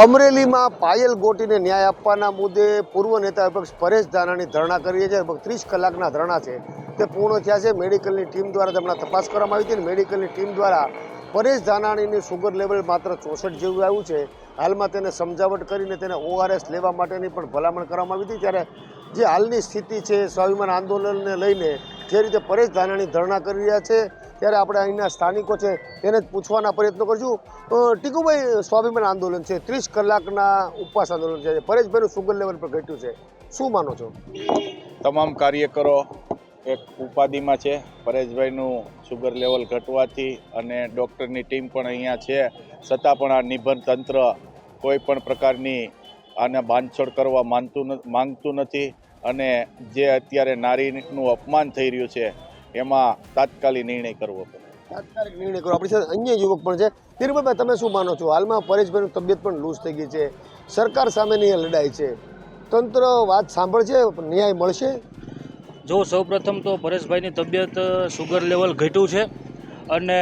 અમરેલીમાં પાયલ ગોટીને ન્યાય આપવાના મુદ્દે પૂર્વ નેતા વિપક્ષ પરેશ ધાનાણી ધરણા કરી છે. 30 કલાકના ધરણા છે તે પૂર્ણ થયા છે. મેડિકલની ટીમ દ્વારા તેમના તપાસ કરવામાં આવી હતી અને મેડિકલની ટીમ દ્વારા પરેશ ધાનાણીની સુગર લેવલ માત્ર 64 જેવું આવ્યું છે. હાલમાં તેને સમજાવટ કરીને તેને ORS લેવા માટેની પણ ભલામણ કરવામાં આવી હતી. ત્યારે જે હાલની સ્થિતિ છે સ્વાભિમાન આંદોલનને લઈને જે રીતે પરેશ ધાનાણી ધરણા કરી રહ્યા છે ત્યારે આપણે અહીંના સ્થાનિકો છે તેને જ પૂછવાના પ્રયત્નો કરશું. ટીકુભાઈ, સ્વાભિમાન આંદોલન છે, 30 કલાકના ઉપવાસ આંદોલન છે, પરેશભાઈનું સુગર લેવલ પર ઘટ્યું છે, શું માનો છો? તમામ કાર્યકરો એક ઉપાધિમાં છે. પરેશભાઈનું સુગર લેવલ ઘટવાથી અને ડૉક્ટરની ટીમ પણ અહીંયા છે, છતાં પણ આ નિબંધ તંત્ર કોઈ પણ પ્રકારની આને બાંધછોડ કરવા માંગતું નથી અને જે અત્યારે નારીનું અપમાન થઈ રહ્યું છે એમાં તાત્કાલિક નિર્ણય કરવો પડે. તાત્કાલિક નિર્ણય કરો. આપણી સાથે અન્ય યુવક પણ છે. ધીરુભાઈ, તમે શું માનો છો? હાલમાં પરેશભાઈની તબિયત પણ લૂઝ થઈ ગઈ છે, સરકાર સામેની લડાઈ છે, તંત્ર વાત સાંભળશે, ન્યાય મળશે? જો સૌપ્રથમ તો પરેશભાઈની તબિયત સુગર લેવલ ઘટ્યું છે અને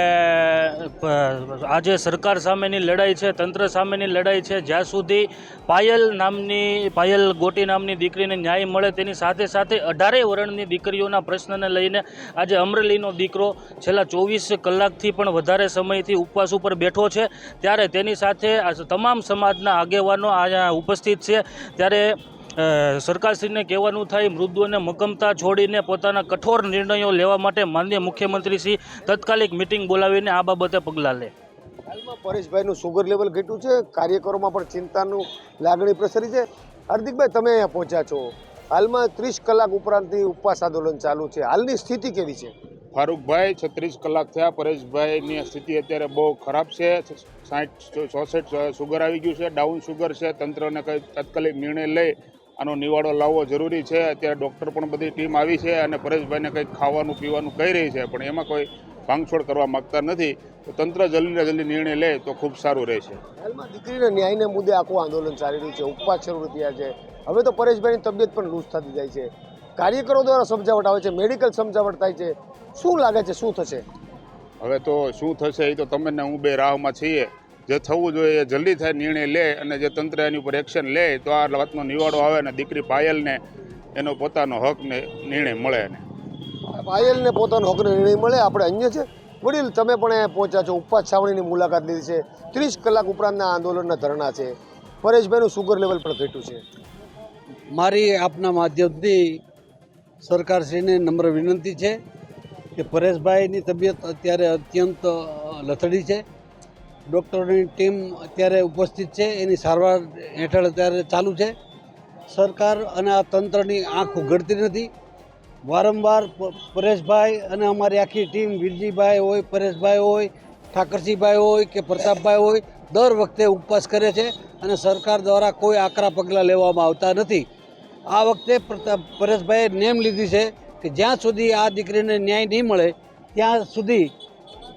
આજે સરકાર સામેની લડાઈ છે, તંત્ર સામેની લડાઈ છે. જ્યાં સુધી પાયલ ગોટી નામની દીકરીને ન્યાય મળે તેની સાથે સાથે 18 વર્ષની દીકરીઓના પ્રશ્નને લઈને આજે અમરેલીનો દીકરો છેલ્લા 24 કલાકથી પણ વધારે સમયથી ઉપવાસ ઉપર બેઠો છે. ત્યારે તેની સાથે તમામ સમાજના આગેવાનો અહીંયા ઉપસ્થિત છે. ત્યારે સરકારશ્રીને કહેવાનું થાય, મૃદુ અને મક્કમતા છોડીને પોતાના કઠોર નિર્ણયો લેવા માટે માનનીય મુખ્યમંત્રી શ્રી તાત્કાલિક મિટિંગ બોલાવીને આ બાબતે પગલાં લે. હાલમાં પરેશભાઈનું સુગર લેવલ ઘટ્યું છે, કાર્યકરોમાં પણ ચિંતાનું લાગણી પ્રસરી છે. હાર્દિકભાઈ, તમે અહીંયા પહોંચ્યા છો, હાલમાં 30 કલાક ઉપરાંતથી ઉપવાસ આંદોલન ચાલુ છે, હાલની સ્થિતિ કેવી છે? ફારૂકભાઈ, 36 કલાક થયા. પરેશભાઈની સ્થિતિ અત્યારે બહુ ખરાબ છે. 60-64 સુગર આવી ગયું છે, ડાઉન સુગર છે. તંત્રને કંઈ તાત્કાલિક નિર્ણય લઈ આનો નિવાડો લાવવો જરૂરી છે. અત્યારે ડૉક્ટર પણ બધી ટીમ આવી છે અને પરેશભાઈને કંઈક ખાવાનું પીવાનું કહી રહી છે, પણ એમાં કોઈ ભાંગછોડ કરવા માગતા નથી. તો તંત્ર જલ્દી નિર્ણય લે તો ખૂબ સારું રહેશે. હાલમાં દીકરીના ન્યાયને મુદ્દે આખું આંદોલન ચાલી રહ્યું છે, ઉપવાસ શરૂ થયા છે. હવે તો પરેશભાઈની તબિયત પણ લૂઝ થતી જાય છે, કાર્યકરો દ્વારા સમજાવટ આવે છે, મેડિકલ સમજાવટ થાય છે. શું લાગે છે, શું થશે? હવે તો શું થશે એ તો તમે ને હું બે રાહમાં છીએ. જે થવું જોઈએ એ જલ્દી થાય, નિર્ણય લે અને જે તંત્ર એની ઉપર એક્શન લે તો આ વાતનો નિવાડો આવે અને દીકરી પાયલને એનો પોતાનો હકને નિર્ણય મળે. પાયલને પોતાનો હકનો નિર્ણય મળે. આપણે અન્ય છે વડીલ, તમે પણ અહીંયા પહોંચ્યા છો, ઉપવાસ છાવણીની મુલાકાત લીધી છે, 30 કલાક ઉપરાંતના આંદોલનના ધરણા છે, પરેશભાઈનું સુગર લેવલ પણ ઘટ્યું છે. મારી આપના માધ્યમથી સરકારશ્રીને નમ્ર વિનંતી છે કે પરેશભાઈની તબિયત અત્યારે અત્યંત લથડી છે. ડૉક્ટરોની ટીમ અત્યારે ઉપસ્થિત છે, એની સારવાર હેઠળ અત્યારે ચાલુ છે. સરકાર અને આ તંત્રની આંખ ઉઘડતી નથી. વારંવાર પરેશભાઈ અને અમારી આખી ટીમ, વીરજીભાઈ હોય, પરેશભાઈ હોય, ઠાકરસિંહભાઈ હોય કે પ્રતાપભાઈ હોય, દર વખતે ઉપવાસ કરે છે અને સરકાર દ્વારા કોઈ આકરા પગલાં લેવામાં આવતા નથી. આ વખતે પરેશભાઈએ નેમ લીધી છે કે જ્યાં સુધી આ દીકરીને ન્યાય નહીં મળે ત્યાં સુધી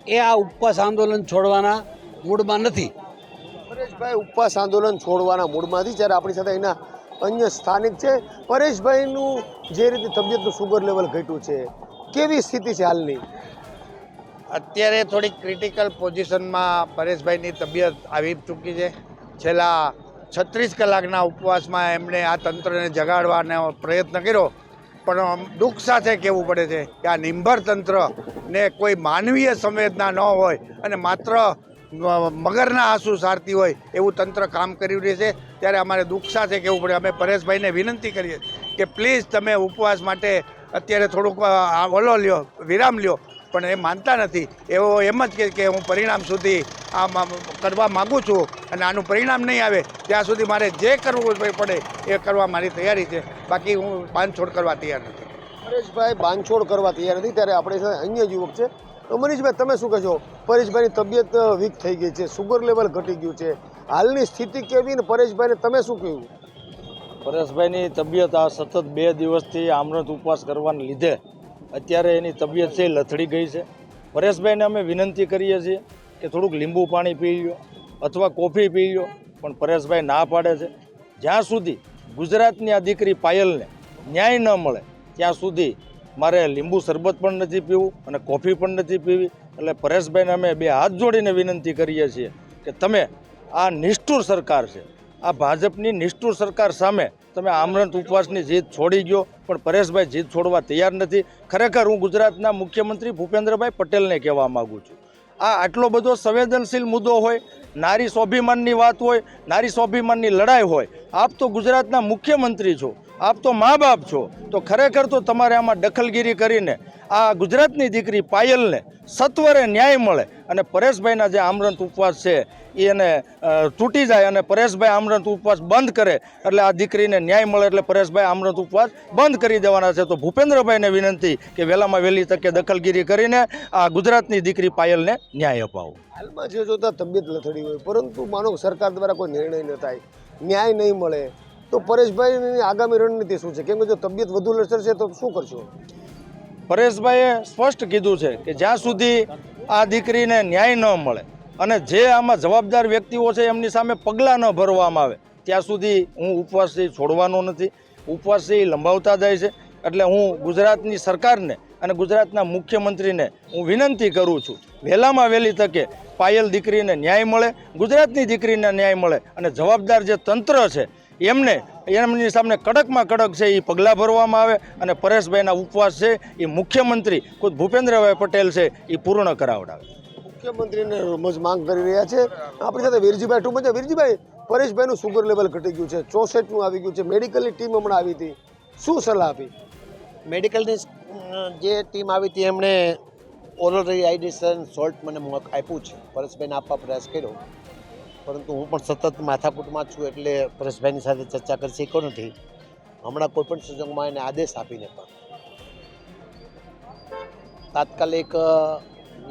એ આ ઉપવાસ આંદોલન છોડવાના મૂડમાં નથી. પરેશભાઈ ઉપવાસ આંદોલન છોડવાના મૂડમાં નથી. જ્યારે આપણી સાથે એના અન્ય સ્થાનિક છે. પરેશભાઈનું જે રીતે તબિયતનું સુગર લેવલ ઘટ્યું છે, કેવી સ્થિતિ છે હાલની? અત્યારે થોડીક ક્રિટિકલ પોઝિશનમાં પરેશભાઈની તબિયત આવી ચૂકી છે. છેલ્લા 36 કલાકના ઉપવાસમાં એમણે આ તંત્રને જગાડવાનો પ્રયત્ન કર્યો, પણ દુઃખ સાથે કહેવું પડે છે કે આ નિંભર તંત્રને કોઈ માનવીય સંવેદના ન હોય અને માત્ર મગરના આંસુ સારતી હોય એવું તંત્ર કામ કરી રહ્યું છે. ત્યારે અમારે દુઃખ સાથે કહેવું પડે, અમે પરેશભાઈને વિનંતી કરીએ કે પ્લીઝ તમે ઉપવાસ માટે અત્યારે થોડુંક ઓલો લ્યો, વિરામ લ્યો, પણ એ માનતા નથી. એવો એમ જ કે હું પરિણામ સુધી આમ કરવા માગું છું અને આનું પરિણામ નહીં આવે ત્યાં સુધી મારે જે કરવું પડે એ કરવા મારી તૈયારી છે. બાકી હું બાંધછોડ કરવા તૈયાર નથી. પરેશભાઈ બાંધછોડ કરવા તૈયાર નથી. ત્યારે આપણે અન્ય યુવક છે. મનીષભાઈ, તમે શું કહેશો? પરેશભાઈની તબિયત વીક થઈ ગઈ છે, સુગર લેવલ ઘટી ગયું છે, હાલની સ્થિતિ કેવી ને પરેશભાઈને તમે શું કહ્યું? પરેશભાઈની તબિયત આ સતત 2 દિવસથી આમરત ઉપવાસ કરવાને લીધે અત્યારે એની તબિયત છે લથડી ગઈ છે. પરેશભાઈને અમે વિનંતી કરીએ છીએ કે થોડુંક લીંબુ પાણી પી લો અથવા કોફી પી લો, પણ પરેશભાઈ ના પાડે છે. જ્યાં સુધી ગુજરાતની આ દીકરી પાયલને ન્યાય ન મળે ત્યાં સુધી મારે લીંબુ શરબત પણ નથી પીવું અને કોફી પણ નથી પીવી. એટલે પરેશભાઈને અમે 2 હાથ જોડીને વિનંતી કરીએ છીએ કે તમે આ નિષ્ઠુર સરકાર છે. આ ભાજપની નિષ્ઠુર સરકાર સામે તમે આમરણ ઉપવાસની જીત છોડી ગયો, પણ પરેશભાઈ જીત છોડવા તૈયાર નથી. ખરેખર હું ગુજરાતના મુખ્યમંત્રી ભૂપેન્દ્રભાઈ પટેલને કહેવા માગું છું, આ આટલો બધો સંવેદનશીલ મુદ્દો હોય, નારી સ્વાભિમાનની વાત હોય, નારી સ્વાભિમાનની લડાઈ હોય, આપ તો ગુજરાતના મુખ્યમંત્રી છો, આપ તો મા બાપ છો, તો ખરેખર તો તમારે આમાં દખલગીરી કરીને આ ગુજરાતની દીકરી પાયલને સત્વરે ન્યાય મળે અને પરેશભાઈના જે આમરણ ઉપવાસ છે એને તૂટી જાય અને પરેશભાઈ આમરણ ઉપવાસ બંધ કરે એટલે આ દીકરીને ન્યાય મળે એટલે પરેશભાઈ આમરણ ઉપવાસ બંધ કરી દેવાના છે. તો ભૂપેન્દ્રભાઈને વિનંતી કે વહેલામાં વહેલી તકે દખલગીરી કરીને આ ગુજરાતની દીકરી પાયલને ન્યાય અપાવો. હાલમાં જે જોતા તબિયત લથડી હોય, પરંતુ માનો સરકાર દ્વારા કોઈ નિર્ણય ન થાય, ન્યાય નહીં મળે, તો પરેશભાઈની આગામી રણનીતિ શું છે? કેમ કે જો તબિયત વધુ લથડશે તો શું કરશો? પરેશભાઈએ સ્પષ્ટ કીધું છે કે જ્યાં સુધી આ દીકરીને ન્યાય ન મળે અને જે આમાં જવાબદાર વ્યક્તિઓ છે એમની સામે પગલાં ન ભરવામાં આવે ત્યાં સુધી હું ઉપવાસથી છોડવાનો નથી. ઉપવાસથી લંબાવતા જાય છે એટલે હું ગુજરાતની સરકારને અને ગુજરાતના મુખ્યમંત્રીને હું વિનંતી કરું છું, વહેલામાં વહેલી તકે પાયલ દીકરીને ન્યાય મળે, ગુજરાતની દીકરીને ન્યાય મળે અને જવાબદાર જે તંત્ર છે એમની સામે કડકમાં કડક છે એ પગલાં ભરવામાં આવે અને પરેશભાઈના ઉપવાસ છે એ મુખ્યમંત્રી ખુદ ભૂપેન્દ્રભાઈ પટેલ છે એ પૂર્ણ કરાવડાવે. મુખ્યમંત્રીને રોજ માંગ કરી રહ્યા છે. આપણી સાથે વીરજીભાઈ ટુંબ છે. વીરજીભાઈ, પરેશભાઈનું સુગર લેવલ ઘટી ગયું છે, 64નું આવી ગયું છે, મેડિકલની ટીમ હમણાં આવી હતી, શું સલાહ આપી? મેડિકલની જે ટીમ આવી હતી એમણે ઓરલ રિહાઇડ્રેશન સોલ્ટ મને આપ્યું છે, પરેશભાઈને આપવા પ્રયાસ કર્યો, પરંતુ હું પણ સતત માથાકૂટમાં છું એટલે પરેશભાઈની સાથે ચર્ચા કરી શક્યો નથી. હમણાં કોઈપણ સંજોગોમાં એને આદેશ આપીને પણ તાત્કાલિક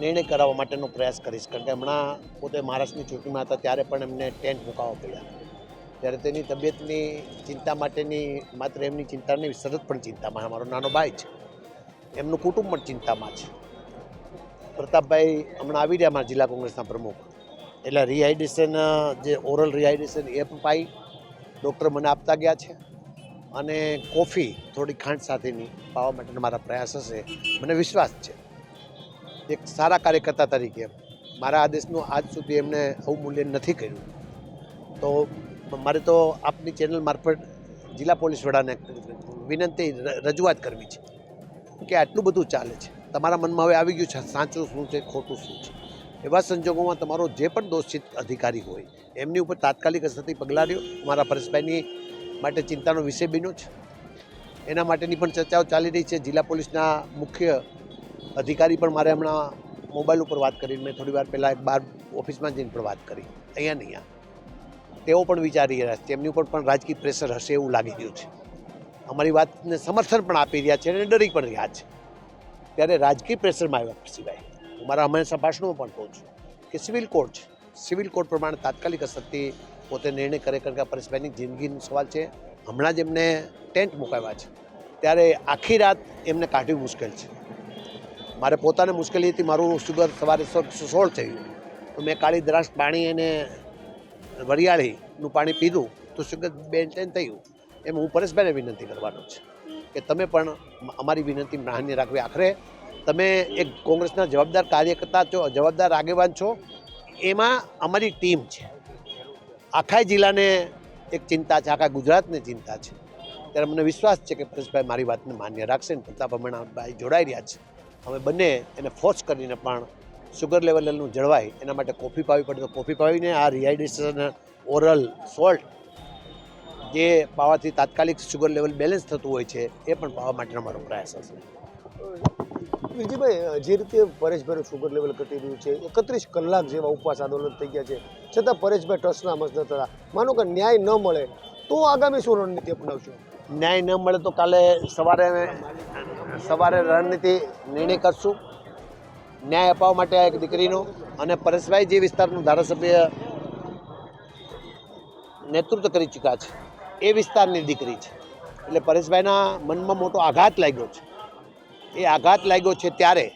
નિર્ણય કરાવવા માટેનો પ્રયાસ કરીશ, કારણ કે હમણાં પોતે મહારાષ્ટ્રની ચૂંટણીમાં હતા ત્યારે પણ એમને ટેન્ટ મુકાવવા પડ્યા, ત્યારે તેની તબિયતની ચિંતા માટેની માત્ર એમની ચિંતા નહીં, સતત પણ ચિંતામાં. મારો નાનો ભાઈ છે, એમનું કુટુંબ પણ ચિંતામાં છે. પ્રતાપભાઈ હમણાં આવી રહ્યા, અમારા જિલ્લા કોંગ્રેસના પ્રમુખ, એટલે રિહાઇડ્રેશન જે ઓરલ રિહાઇડ્રેશન એ પણ પાઈ ડૉક્ટર મને આપતા ગયા છે અને કોફી થોડી ખાંડ સાથેની પાવા માટેના મારા પ્રયાસ હશે. મને વિશ્વાસ છે એક સારા કાર્યકર્તા તરીકે મારા આદેશનું આજ સુધી એમને અવમૂલ્યન નથી કર્યું, તો મારે તો આપની ચેનલ મારફત જિલ્લા પોલીસ વડાને વિનંતી રજૂઆત કરવી છે કે આટલું બધું ચાલે છે, તમારા મનમાં હવે આવી ગયું છે સાચું શું છે ખોટું શું છે. એવા સંજોગોમાં તમારો જે પણ દોષિત અધિકારી હોય એમની ઉપર તાત્કાલિક અસરથી પગલાં લ્યો. મારા પરેશભાઈની માટે ચિંતાનો વિષય બન્યો છે, એના માટેની પણ ચર્ચાઓ ચાલી રહી છે. જિલ્લા પોલીસના મુખ્ય અધિકારી પણ મારે હમણાં મોબાઈલ ઉપર વાત કરી, મેં થોડી વાર પહેલાં એક બાર ઓફિસમાં જઈને પણ વાત કરી, અહીંયા તેઓ પણ વિચારી રહ્યા છે, તેમની ઉપર પણ રાજકીય પ્રેશર હશે એવું લાગી રહ્યું છે. અમારી વાતને સમર્થન પણ આપી રહ્યા છે અને ડરી પણ રહ્યા છે. ત્યારે રાજકીય પ્રેશરમાં આવ્યા સિવાય હું મારા હંમેશા ભાષણોમાં પણ કહું છું કે સિવિલ કોર્ટ છે, સિવિલ કોર્ટ પ્રમાણે તાત્કાલિક અસરથી પોતે નિર્ણય કરે, કારણ કે પરેશભાઈની જિંદગીનો સવાલ છે. હમણાં જ એમને ટેન્ટ મુકાવ્યા છે, ત્યારે આખી રાત એમને કાઢવી મુશ્કેલ છે. મારે પોતાને મુશ્કેલી હતી, મારું શુગર સવારે 16 થયું, તો મેં કાળી દ્રાક્ષ પાણી અને વરિયાળીનું પાણી પીધું તો શુગર 210 થયું. એમ હું પરેશભાઈને વિનંતી કરવાનો છે કે તમે પણ અમારી વિનંતી માન્ય રાખવી. આખરે તમે એક કોંગ્રેસના જવાબદાર કાર્યકર્તા છો, જવાબદાર આગેવાન છો, એમાં અમારી ટીમ છે. આખા જિલ્લાને એક ચિંતા છે, આખા ગુજરાતને ચિંતા છે. ત્યારે મને વિશ્વાસ છે કે પરેશભાઈ મારી વાતને માન્ય રાખશે ને પ્રતાપ ભાઈ જોડાઈ રહ્યા છે. અમે બંને એને ફોર્સ કરીને પણ શુગર લેવલનું જળવાય એના માટે કોફી પાવી પડે તો કોફી પાવીને આ રિહાઇડ્રેશન ઓરલ સોલ્ટ જે પાવાથી તાત્કાલિક શુગર લેવલ બેલેન્સ થતું હોય છે એ પણ પાવા માટેનો મારો પ્રયાસ હશે. વિરજીભાઈ, જે રીતે પરેશભાઈનું શુગર લેવલ ઘટી રહ્યું છે, 31 કલાક જેવા ઉપવાસ આંદોલન થઈ ગયા છે, છતાં પરેશભાઈ ટસના મસ ન થતા. માનો કે ન્યાય ન મળે તો આગામી શું રણનીતિ અપનાવશો? ન્યાય ન મળે તો કાલે સવારે રણનીતિ નિર્ણય કરશું ન્યાય અપાવવા માટે આ એક દીકરીનો. અને પરેશભાઈ જે વિસ્તારનું ધારાસભ્ય નેતૃત્વ કરી ચૂક્યા છે એ વિસ્તારની દીકરી છે, એટલે પરેશભાઈના મનમાં મોટો આઘાત લાગ્યો છે. એ આઘાત લાગ્યો છે ત્યારે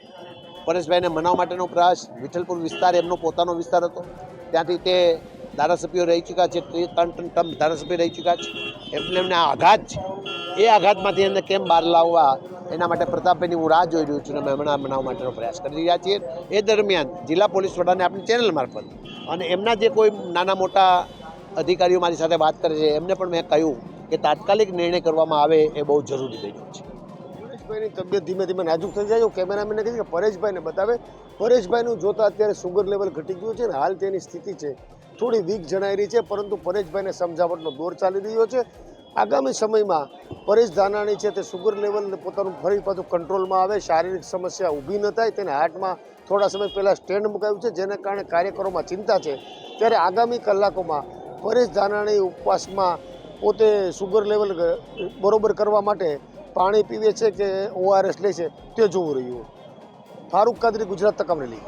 પરેશભાઈને મનાવવા માટેનો પ્રયાસ. વિઠ્ઠલપુર વિસ્તાર એમનો પોતાનો વિસ્તાર હતો, ત્યાંથી તે ધારાસભ્યો રહી ચૂક્યા છે, 3 ટર્મ ધારાસભ્ય રહી ચૂક્યા છે, એટલે એમને આ આઘાત છે. એ આઘાતમાંથી એમને કેમ બહાર લાવવા એના માટે પ્રતાપભાઈની હું રાહ જોઈ રહ્યું છું અને અમે હમણાં મનાવવા માટેનો પ્રયાસ કરી રહ્યા છીએ. એ દરમિયાન જિલ્લા પોલીસ વડાને આપણી ચેનલ મારફત અને એમના જે કોઈ નાના મોટા અધિકારીઓ મારી સાથે વાત કરે છે એમને પણ મેં કહ્યું કે તાત્કાલિક નિર્ણય કરવામાં આવે એ બહુ જરૂરી થઈ ગયું છે. પરેશભાઈની તબિયત ધીમે ધીમે નાજુક થઈ જાય. કેમેરામેને કીધું કે પરેશભાઈને બતાવે. પરેશભાઈનું જોતા અત્યારે સુગર લેવલ ઘટી ગયું છે ને હાલ તેની સ્થિતિ છે થોડી વીક જણાઈ રહી છે, પરંતુ પરેશભાઈને સમજાવટનો દોર ચાલી રહ્યો છે. આગામી સમયમાં પરેશ ધાનાણી છે તે સુગર લેવલ પોતાનું ફરી પાછું કંટ્રોલમાં આવે, શારીરિક સમસ્યા ઊભી ન થાય. તેને હાર્ટમાં થોડા સમય પહેલાં સ્ટેન્ડ મુકાયું છે, જેના કારણે કાર્યકરોમાં ચિંતા છે. ત્યારે આગામી કલાકોમાં પરેશ ધાનાણી ઉપવાસમાં પોતે સુગર લેવલ બરોબર કરવા માટે પાણી પીવે છે કે ORS લે છે તે જોવું રહ્યું. ફારૂક કાદરી, ગુજરાત તક અમરેલી.